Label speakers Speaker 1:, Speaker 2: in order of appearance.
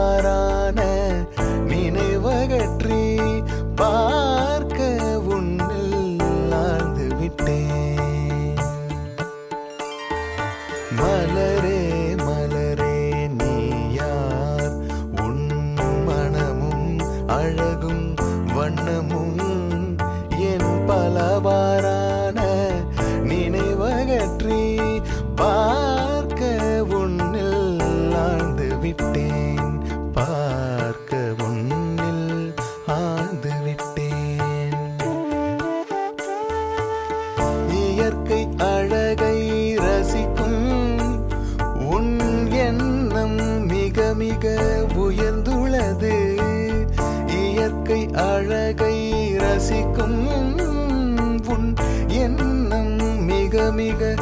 Speaker 1: பலவாறான நினைவகற்றி பார்க்க உன்னில் ஆழ்ந்து விட்டேன். மலரே மலரே நீ யார்? உன் மனமும் அழகும் வண்ணமும் என் பலவாறான நினைவகற்றி பார்க்க உன்னில் ஆழ்ந்து விட்டேன். பார்க்க உன்னில் ஆழ்ந்து விட்டேன். இயற்கை அழகை ரசிக்கும் உன் எண்ணம் மிக மிக உயர்ந்துள்ளது. இயற்கை அழகை ரசிக்கும் உன் எண்ணம் மிக மிக